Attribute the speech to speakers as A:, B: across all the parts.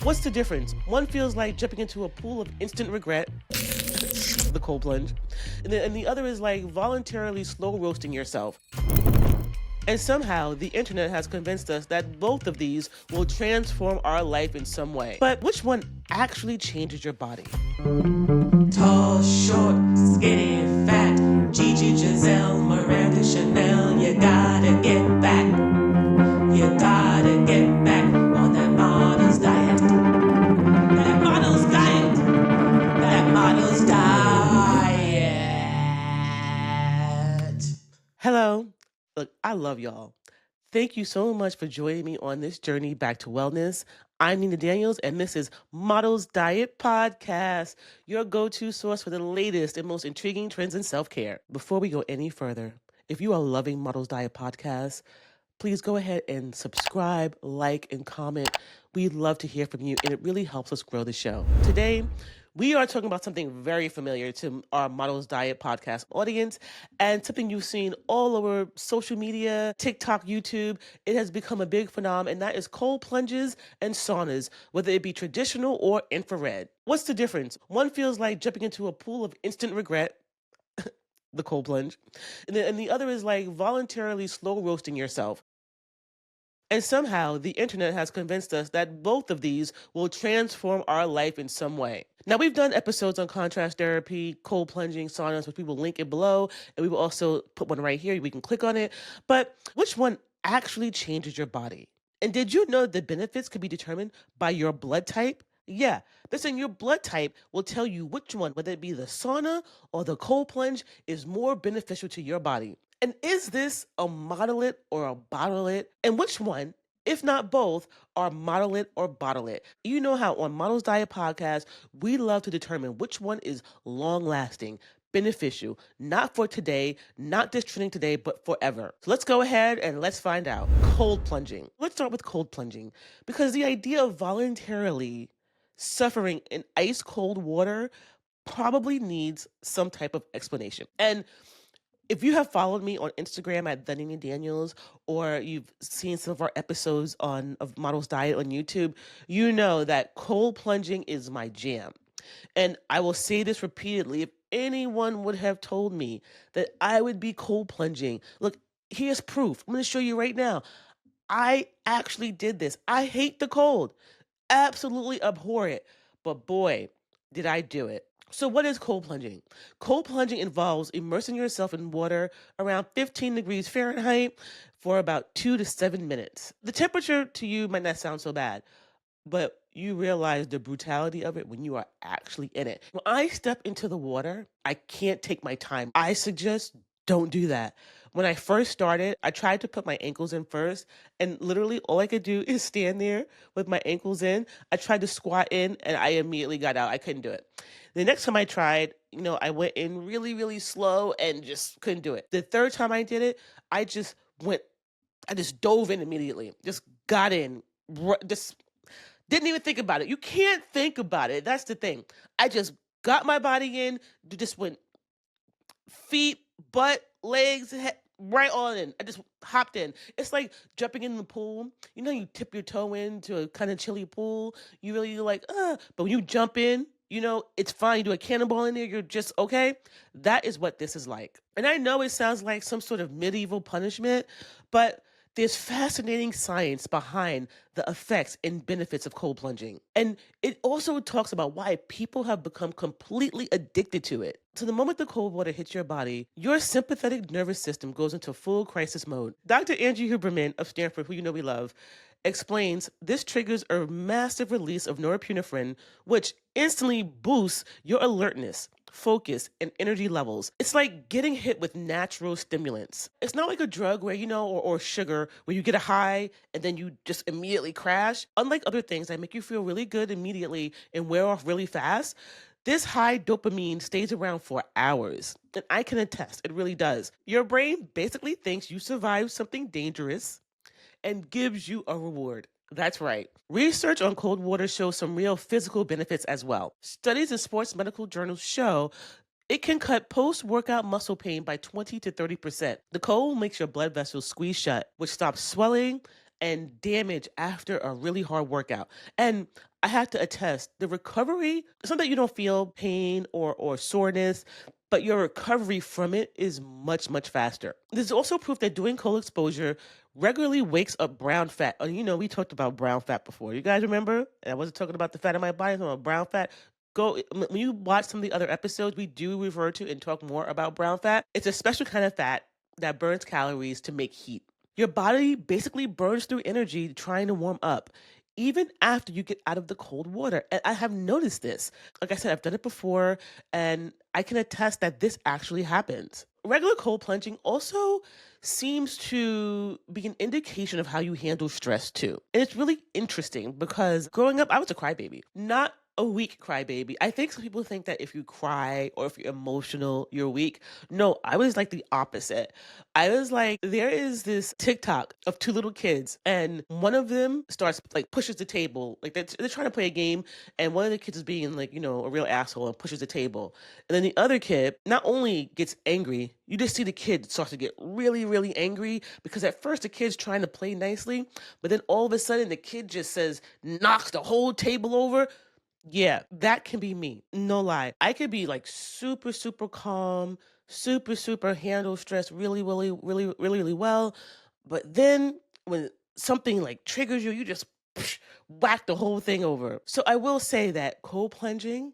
A: What's the difference? One feels like jumping into a pool of instant regret, the cold plunge, and the other is like voluntarily slow roasting yourself. And somehow the internet has convinced us that both of these will transform our life in some way. But which one actually changes your body?
B: Tall, short, skinny, fat, Gigi, Giselle, Miranda, Chanel, you gotta get back. You gotta get back on that model's diet. That model's diet. That model's diet.
A: Hello. Look, I love y'all. Thank you so much for joining me on this journey back to wellness. I'm Nina Daniels, and this is Models Diet Podcast, your go-to source for the latest and most intriguing trends in self-care. Before we go any further, if you are loving Models Diet Podcast, please go ahead and subscribe, like, and comment. We'd love to hear from you, and it really helps us grow the show. Today, we are talking about something very familiar to our Models Diet Podcast audience and something you've seen all over social media, TikTok, YouTube. It has become a big phenomenon, and that is cold plunges and saunas, whether it be traditional or infrared. What's the difference? One feels like jumping into a pool of instant regret, the cold plunge, and the other is like voluntarily slow roasting yourself. And somehow the internet has convinced us that both of these will transform our life in some way. Now, we've done episodes on contrast therapy, cold plunging, saunas, which we will link it below, and we will also put one right here. We can click on it. But which one actually changes your body? And did you know the benefits could be determined by your blood type? Yeah, listen, your blood type will tell you which one, whether it be the sauna or the cold plunge, is more beneficial to your body. And is this a model it or a bottle it? And which one, if not both, are model it or bottle it? You know how on Models Diet Podcast, we love to determine which one is long lasting, beneficial, not for today, not just trending today, but forever. So let's go ahead and let's find out. Cold plunging. Let's start with cold plunging because the idea of voluntarily suffering in ice cold water probably needs some type of explanation. And if you have followed me on Instagram at The Nina Daniels, or you've seen some of our episodes of Models Diet on YouTube, you know that cold plunging is my jam. And I will say this repeatedly. If anyone would have told me that I would be cold plunging, look, here's proof. I'm going to show you right now. I actually did this. I hate the cold. Absolutely abhor it. But boy, did I do it. So what is cold plunging? Cold plunging involves immersing yourself in water around 15 degrees Fahrenheit for about 2 to 7 minutes. The temperature to you might not sound so bad, but you realize the brutality of it when you are actually in it. When I step into the water, I can't take my time. I suggest don't do that. When I first started, I tried to put my ankles in first, and literally all I could do is stand there with my ankles in. I tried to squat in, and I immediately got out. I couldn't do it. The next time I tried, I went in really, really slow and just couldn't do it. The third time I did it, I just dove in immediately. Just got in, just didn't even think about it. You can't think about it. That's the thing. I just got my body in, just went feet, butt, legs, head, right on in. I just hopped in. It's like jumping in the pool. You tip your toe into a kind of chilly pool. You really like, but when you jump in, it's fine. You do a cannonball in there, you're just okay. That is what this is like. And I know it sounds like some sort of medieval punishment, but there's fascinating science behind the effects and benefits of cold plunging. And it also talks about why people have become completely addicted to it. So the moment the cold water hits your body, your sympathetic nervous system goes into full crisis mode. Dr. Andrew Huberman of Stanford, who you know we love, explains this triggers a massive release of norepinephrine, which instantly boosts your alertness, focus, and energy levels. It's like getting hit with natural stimulants. It's not like a drug where, or sugar, where you get a high and then you just immediately crash. Unlike other things that make you feel really good immediately and wear off really fast, this high dopamine stays around for hours. And I can attest, it really does. Your brain basically thinks you survived something dangerous and gives you a reward. That's right. Research on cold water shows some real physical benefits as well. Studies in sports medical journals show it can cut post-workout muscle pain by 20 to 30%. The cold makes your blood vessels squeeze shut, which stops swelling and damage after a really hard workout. And I have to attest, the recovery, it's not that you don't feel pain or soreness, but your recovery from it is much, much faster. There's also proof that doing cold exposure regularly wakes up brown fat. And we talked about brown fat before. You guys remember? And I wasn't talking about the fat in my body, I'm talking about brown fat. When you watch some of the other episodes, we do refer to and talk more about brown fat. It's a special kind of fat that burns calories to make heat. Your body basically burns through energy trying to warm up, even after you get out of the cold water. And I have noticed this. Like I said, I've done it before, and I can attest that this actually happens. Regular cold plunging also seems to be an indication of how you handle stress too. And it's really interesting because growing up, I was a crybaby. Not a weak crybaby. I think some people think that if you cry or if you're emotional, you're weak. No, I was like the opposite. I was like, there is this TikTok of two little kids, and one of them starts like pushes the table, like they're trying to play a game, and one of the kids is being like, a real asshole and pushes the table. And then the other kid not only gets angry, you just see the kid starts to get really, really angry because at first the kid's trying to play nicely, but then all of a sudden the kid just says, knocks the whole table over. Yeah, that can be me. No lie. I could be like super, super calm, super, super handle stress really, really, really, really, really well. But then when something like triggers you, you just whack the whole thing over. So I will say that cold plunging,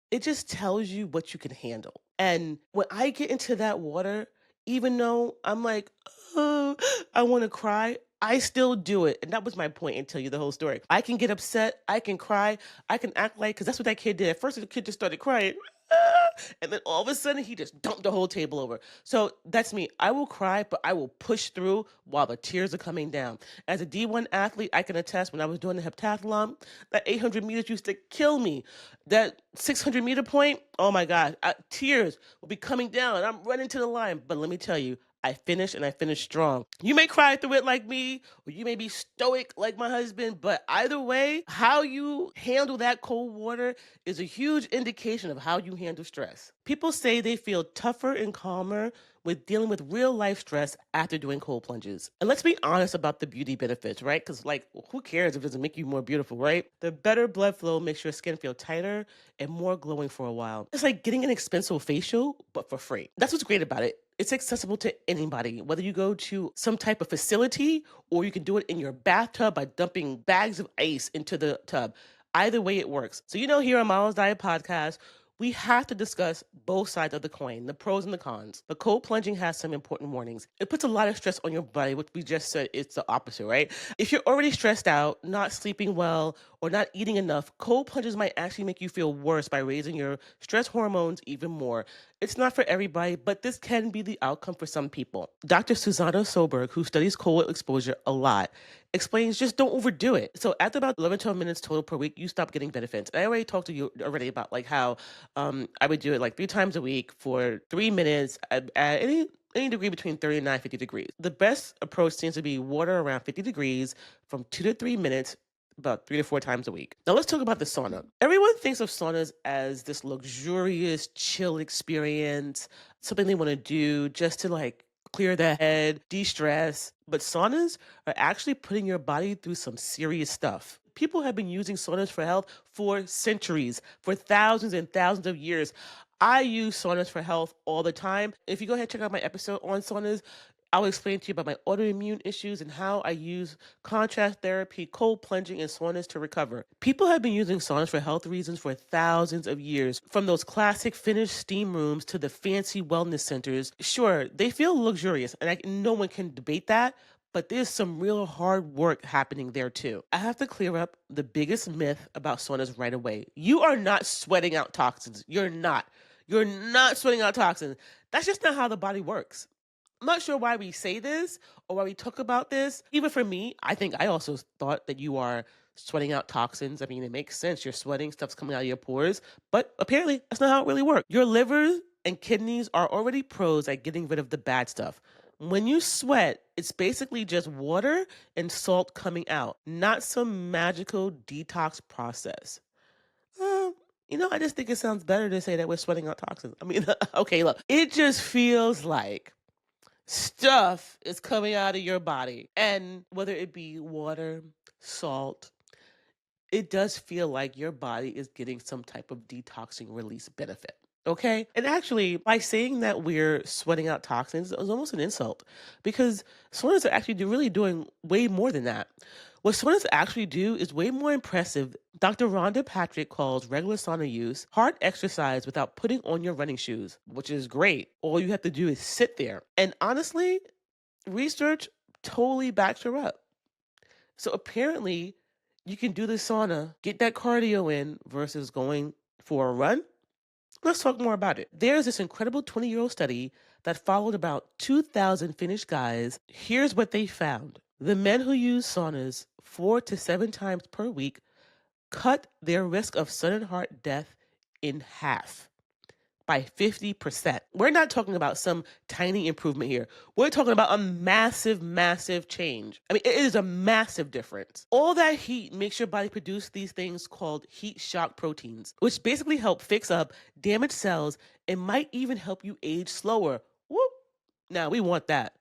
A: it just tells you what you can handle. And when I get into that water, even though I'm like, oh, I want to cry, I still do it. And that was my point and tell you the whole story. I can get upset, I can cry, I can act like, because that's what that kid did. At first, the kid just started crying. "Ah," and then all of a sudden, he just dumped the whole table over. So that's me. I will cry, but I will push through while the tears are coming down. As a D1 athlete, I can attest when I was doing the heptathlon, that 800 meters used to kill me. That 600-meter point, oh my God, tears will be coming down. And I'm running to the line. But let me tell you, I finished and I finished strong. You may cry through it like me, or you may be stoic like my husband, but either way, how you handle that cold water is a huge indication of how you handle stress. People say they feel tougher and calmer with dealing with real life stress after doing cold plunges. And let's be honest about the beauty benefits, right? Because, like, who cares if it doesn't make you more beautiful, right? The better blood flow makes your skin feel tighter and more glowing for a while. It's like getting an expensive facial, but for free. That's what's great about it. It's accessible to anybody, whether you go to some type of facility or you can do it in your bathtub by dumping bags of ice into the tub. Either way, it works. So, here on Miles Diet Podcast, we have to discuss both sides of the coin, the pros and the cons. The cold plunging has some important warnings. It puts a lot of stress on your body, which we just said it's the opposite, right? If you're already stressed out, not sleeping well, or not eating enough, cold plunges might actually make you feel worse by raising your stress hormones even more. It's not for everybody, but this can be the outcome for some people. Dr. Susanna Soberg, who studies cold exposure a lot, explains just don't overdo it. So after about 11, 12 minutes total per week, you stop getting benefits. I already talked to you already about like how I would do it like 3 times a week for 3 minutes at any degree between 39 and 50 degrees. The best approach seems to be water around 50 degrees from 2 to 3 minutes about 3 to 4 times a week. Now let's talk about the sauna. Everyone thinks of saunas as this luxurious, chill experience, something they want to do just to like clear the head, de-stress. But saunas are actually putting your body through some serious stuff. People have been using saunas for health for centuries, for thousands and thousands of years. I use saunas for health all the time. If you go ahead and check out my episode on saunas, I'll explain to you about my autoimmune issues and how I use contrast therapy, cold plunging, and saunas to recover. People have been using saunas for health reasons for thousands of years, from those classic Finnish steam rooms to the fancy wellness centers. Sure, they feel luxurious, and no one can debate that, but there's some real hard work happening there too. I have to clear up the biggest myth about saunas right away. You are not sweating out toxins. You're not. You're not sweating out toxins. That's just not how the body works. I'm not sure why we say this or why we talk about this. Even for me, I think I also thought that you are sweating out toxins. I mean, it makes sense. You're sweating, stuff's coming out of your pores, but apparently that's not how it really works. Your liver and kidneys are already pros at getting rid of the bad stuff. When you sweat, it's basically just water and salt coming out, not some magical detox process. I just think it sounds better to say that we're sweating out toxins. I mean, okay, look, it just feels like stuff is coming out of your body. And whether it be water, salt, it does feel like your body is getting some type of detoxing release benefit. Okay. And actually, by saying that we're sweating out toxins, it was almost an insult because saunas are actually really doing way more than that. What saunas actually do is way more impressive. Dr. Rhonda Patrick calls regular sauna use hard exercise without putting on your running shoes, which is great. All you have to do is sit there. And honestly, research totally backs her up. So apparently, you can do the sauna, get that cardio in versus going for a run. Let's talk more about it. There's this incredible 20-year-old study that followed about 2,000 Finnish guys. Here's what they found. The men who use saunas 4 to 7 times per week cut their risk of sudden heart death in half by 50%. We're not talking about some tiny improvement here. We're talking about a massive, massive change. I mean, it is a massive difference. All that heat makes your body produce these things called heat shock proteins, which basically help fix up damaged cells and might even help you age slower. Whoop. Now, we want that.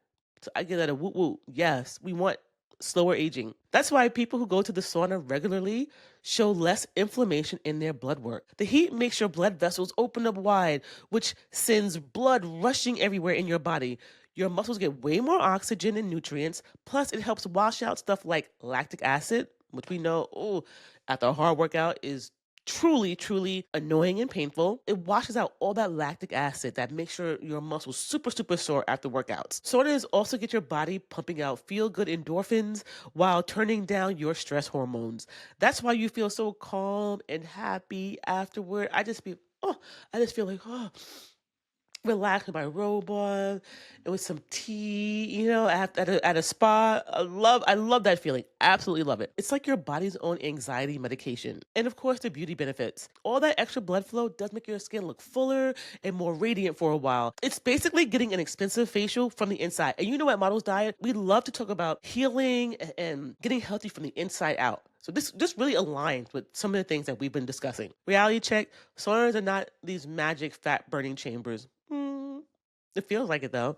A: So I get that a whoop whoop. Yes, we want slower aging. That's why people who go to the sauna regularly show less inflammation in their blood work. The heat makes your blood vessels open up wide, which sends blood rushing everywhere in your body. Your muscles get way more oxygen and nutrients, plus it helps wash out stuff like lactic acid, which we know, oh, after a hard workout is truly, truly annoying and painful. It washes out all that lactic acid that makes your muscles super, super sore after workouts. Saunas also get your body pumping out feel-good endorphins while turning down your stress hormones. That's why you feel so calm and happy afterward. I just feel like, oh, relax with my robe on and with some tea, at a spa. I love that feeling. Absolutely love it. It's like your body's own anxiety medication. And of course, the beauty benefits. All that extra blood flow does make your skin look fuller and more radiant for a while. It's basically getting an expensive facial from the inside. And you know, at Models Diet, we love to talk about healing and getting healthy from the inside out. So this really aligns with some of the things that we've been discussing. Reality check, saunas are not these magic fat burning chambers. It feels like it though.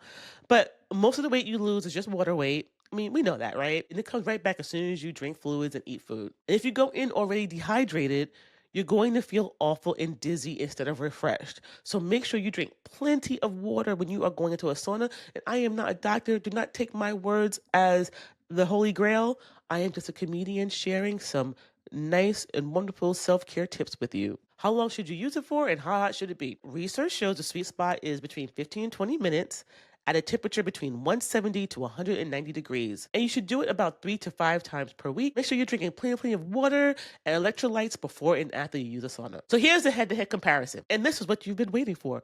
A: But most of the weight you lose is just water weight. I mean, we know that, right? And it comes right back as soon as you drink fluids and eat food. And if you go in already dehydrated, you're going to feel awful and dizzy instead of refreshed. So make sure you drink plenty of water when you are going into a sauna. And I am not a doctor. Do not take my words as the holy grail. I am just a comedian sharing some nice and wonderful self-care tips with you. How long should you use it for and how hot should it be? Research shows the sweet spot is between 15 and 20 minutes at a temperature between 170 to 190 degrees. And you should do it about 3 to 5 times per week. Make sure you're drinking plenty of water and electrolytes before and after you use a sauna. So here's the head-to-head comparison. And this is what you've been waiting for.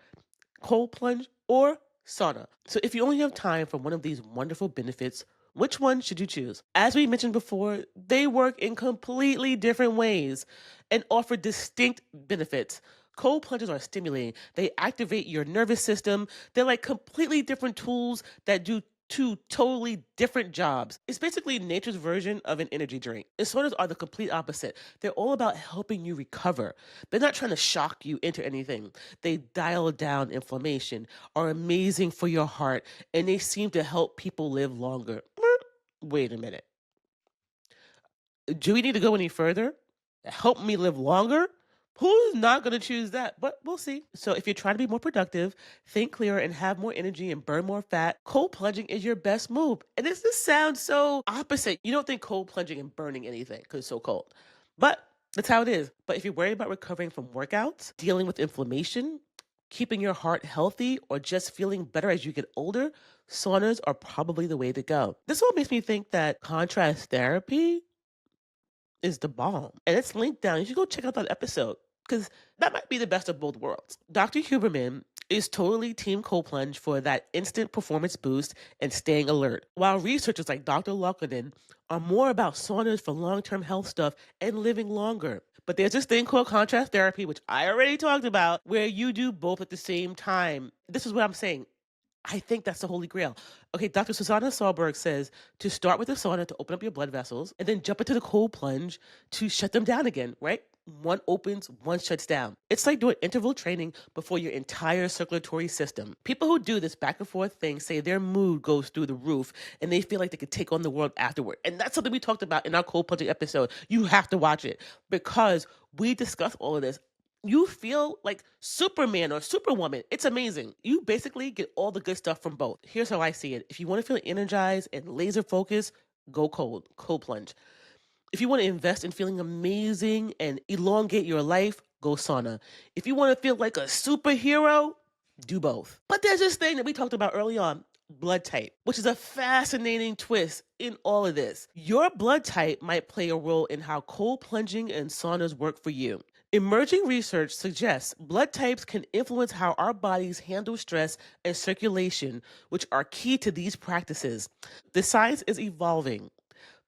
A: Cold plunge or sauna. So if you only have time for one of these wonderful benefits, which one should you choose? As we mentioned before, they work in completely different ways and offer distinct benefits. Cold plunges are stimulating. They activate your nervous system. They're like completely different tools that do two totally different jobs. It's basically nature's version of an energy drink. And saunas are the complete opposite. They're all about helping you recover. They're not trying to shock you into anything. They dial down inflammation, are amazing for your heart, and they seem to help people live longer. Wait a minute. Do we need to go any further? Help me live longer? Who's not going to choose that? But we'll see. So, if you're trying to be more productive, think clearer, and have more energy and burn more fat, cold plunging is your best move. And this sounds so opposite. You don't think cold plunging and burning anything because it's so cold. But that's how it is. But if you're worried about recovering from workouts, dealing with inflammation, keeping your heart healthy, or just feeling better as you get older, saunas are probably the way to go. This all makes me think that contrast therapy is the bomb. And it's linked down. You should go check out that episode because that might be the best of both worlds. Dr. Huberman is totally team cold plunge for that instant performance boost and staying alert, while researchers like Dr. Loughlin are more about saunas for long-term health stuff and living longer. But there's this thing called contrast therapy, which I already talked about, where you do both at the same time. This is what I'm saying. I think that's the holy grail. Okay, Dr. Susanna Solberg says to start with the sauna to open up your blood vessels and then jump into the cold plunge to shut them down again, right? One opens, one shuts down. It's like doing interval training before your entire circulatory system. People who do this back and forth thing say their mood goes through the roof and they feel like they could take on the world afterward. And that's something we talked about in our cold plunging episode. You have to watch it because we discuss all of this. You feel like Superman or Superwoman. It's amazing. You basically get all the good stuff from both. Here's how I see it. If you want to feel energized and laser focused, go cold plunge. If you want to invest in feeling amazing and elongate your life, go sauna. If you want to feel like a superhero, do both. But there's this thing that we talked about early on, blood type, which is a fascinating twist in all of this. Your blood type might play a role in how cold plunging and saunas work for you. Emerging research suggests blood types can influence how our bodies handle stress and circulation, which are key to these practices. The science is evolving,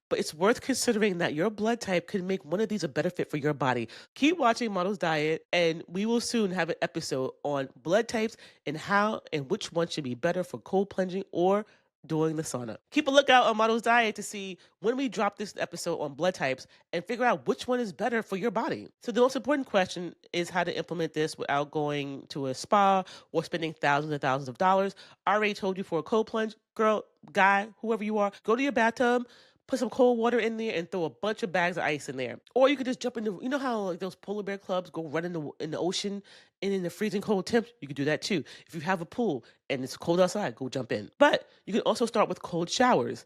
A: but it's worth considering that your blood type could make one of these a better fit for your body. Keep watching Models Diet, and we will soon have an episode on blood types and how and which one should be better for cold plunging or doing the sauna. Keep a lookout on Models Diet to see when we drop this episode on blood types and figure out which one is better for your body. So the most important question is how to implement this without going to a spa or spending thousands and thousands of dollars. I already told you for a cold plunge, girl, guy, whoever you are, go to your bathtub, put some cold water in there and throw a bunch of bags of ice in there. Or you could just jump in the, you know how like those polar bear clubs go run in the ocean and in the freezing cold temps? You could do that too. If you have a pool and it's cold outside, go jump in. But you can also start with cold showers.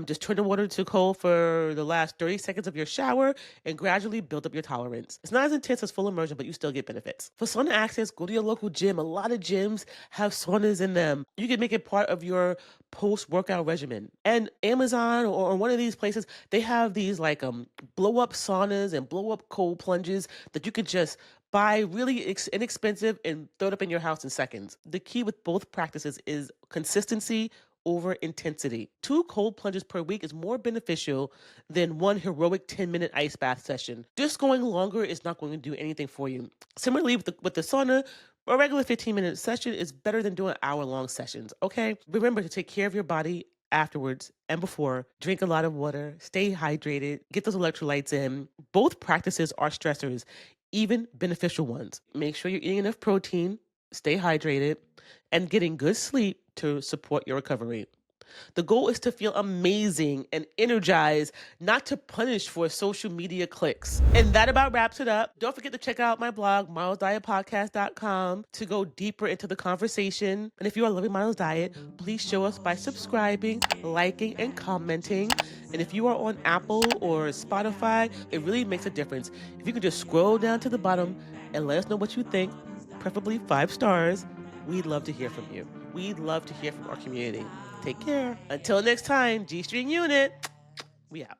A: Just turn the water to cold for the last 30 seconds of your shower and gradually build up your tolerance. It's not as intense as full immersion, but you still get benefits. For sauna access, go to your local gym. A lot of gyms have saunas in them. You can make it part of your post-workout regimen. And Amazon or one of these places, they have these like blow-up saunas and blow-up cold plunges that you can just buy really inexpensive and throw it up in your house in seconds. The key with both practices is consistency over intensity. 2 cold plunges per week is more beneficial than one heroic 10-minute ice bath session. Just going longer is not going to do anything for you. Similarly, with the sauna, a regular 15-minute session is better than doing hour-long sessions, okay? Remember to take care of your body afterwards and before. Drink a lot of water, stay hydrated, get those electrolytes in. Both practices are stressors, even beneficial ones. Make sure you're eating enough protein, stay hydrated, and getting good sleep to support your recovery. The goal is to feel amazing and energized, not to punish for social media clicks. And that about wraps it up. Don't forget to check out my blog, modelsdietpodcast.com, to go deeper into the conversation. And if you are loving Models Diet, please show us by subscribing, liking, and commenting. And if you are on Apple or Spotify, it really makes a difference. If you can just scroll down to the bottom and let us know what you think, preferably 5 stars, we'd love to hear from you. We'd love to hear from our community. Take care. Until next time, G-String Unit, we out.